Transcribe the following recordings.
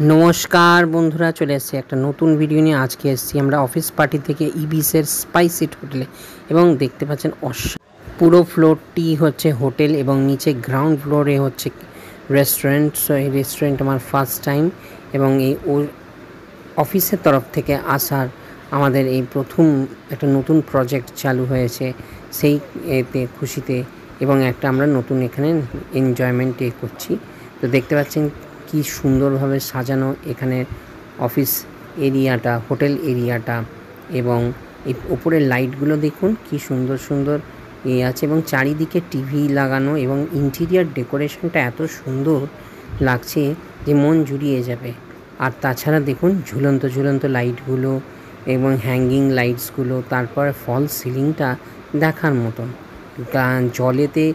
নমস্কার বন্ধুরা, চলে এসেছি একটা নতুন ভিডিও নিয়ে। আজকে এসেছি আমরা অফিস পার্টি থেকে ইবিসের স্পাইসিট হোটেলে, এবং দেখতে পাচ্ছেন পুরো ফ্লোরটি হচ্ছে হোটেল এবং নিচে গ্রাউন্ড ফ্লোরে হচ্ছে রেস্টুরেন্ট। সো এই রেস্টুরেন্ট আমার ফার্স্ট টাইম, এবং এই অফিসের তরফ থেকে আসার আমাদের এই প্রথম একটা নতুন প্রজেক্ট চালু হয়েছে, সেই এতে খুশিতে এবং একটা আমরা নতুন এখানে এনজয়মেন্ট করছি। তো দেখতে পাচ্ছেন কি সুন্দরভাবে সাজানো এখানে অফিস এরিয়াটা, হোটেল এরিয়াটা, এবং এই উপরের লাইটগুলো দেখুন কি সুন্দর সুন্দর আছে, এবং চারিদিকে টিভি লাগানো, এবং ইন্টিরিয়ার ডেকোরেশনটা এত সুন্দর লাগছে যে মন জুড়িয়ে যাবে। আর তাছাড়া দেখুন ঝুলন্ত ঝুলন্ত লাইটগুলো এবং হ্যাঙ্গিং লাইটসগুলো, তারপর ফল সিলিংটা দেখার মতন। জলেতে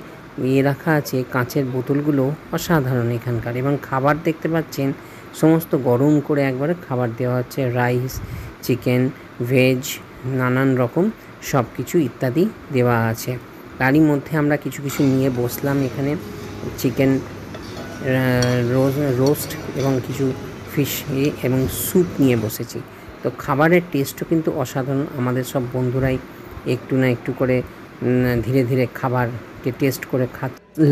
রাখা আছে কাঁচের বোতলগুলো অসাধারণ এখানকার, এবং খাবার দেখতে পাচ্ছেন সমস্ত গরম করে একবারে খাবার দেওয়া হচ্ছে, রাইস, চিকেন, ভেজ, নানান রকম সব কিছু ইত্যাদি দেওয়া আছে। তারই মধ্যে আমরা কিছু কিছু নিয়ে বসলাম এখানে, চিকেন রোস্ট এবং কিছু ফিশ এবং স্যুপ নিয়ে বসেছি। তো খাবারের টেস্টও কিন্তু অসাধারণ। আমাদের সব বন্ধুরাই একটু না একটু করে ধীরে ধীরে খাবারকে টেস্ট করে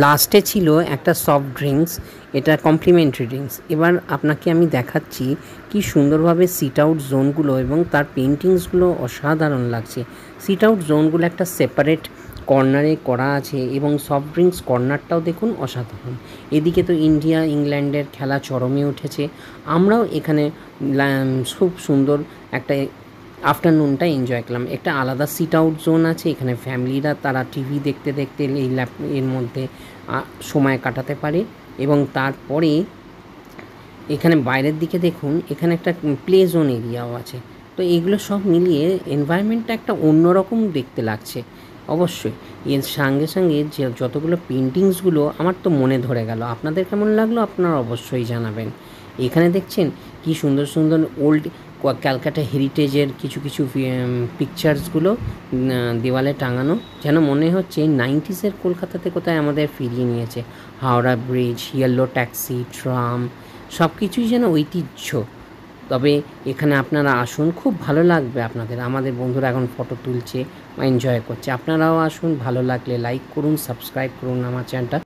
লাস্টে ছিল একটা সফট ড্রিঙ্কস, এটা কমপ্লিমেন্টারি ড্রিঙ্কস। এবার আপনাকে আমি দেখাচ্ছি কি সুন্দরভাবে সিট আউট জোনগুলো এবং তার পেন্টিংসগুলো অসাধারণ লাগছে। সিট আউট জোনগুলো একটা সেপারেট কর্নারে করা আছে, এবং সফট ড্রিঙ্কস কর্নারটাও দেখুন অসাধারণ। এদিকে তো ইন্ডিয়া ইংল্যান্ডের খেলা চরমে উঠেছে, আমরাও এখানে খুব সুন্দর একটা আফটারনুনটা এনজয় করলাম। একটা আলাদা সিট আউট জোন আছে, এখানে ফ্যামিলিরা তারা টিভি দেখতে দেখতে এই এর মধ্যে সময় কাটাতে পারে। এবং তারপরে এখানে বাইরের দিকে দেখুন এখানে একটা প্লে জোন এরিয়াও আছে। তো এগুলো সব মিলিয়ে এনভায়রনমেন্টটা একটা অন্যরকম দেখতে লাগছে। অবশ্যই এর সঙ্গে সঙ্গে যে যতগুলো পেন্টিংসগুলো আমার তো মনে ধরে গেল। আপনাদের কেমন লাগলো আপনারা অবশ্যই জানাবেন। এখানে দেখছেন কি সুন্দর সুন্দর ওল্ড ক্যালকাটা হেরিটেজের কিছু কিছু পিকচার্সগুলো দেওয়ালে টাঙানো, যেন মনে হচ্ছে 90s কলকাতাতে কোথায় আমাদের ফিরিয়ে নিয়েছে। Howrah bridge, yellow taxi, tram, সব কিছুই যেন ঐতিহ্য। তবে এখানে আপনারা আসুন, খুব ভালো লাগবে আপনাদের। আমাদের বন্ধুরা এখন ফটো তুলছে, এনজয় করছে। আপনারাও আসুন, ভালো লাগলে লাইক করুন, সাবস্ক্রাইব করুন আমার চ্যানেলটা।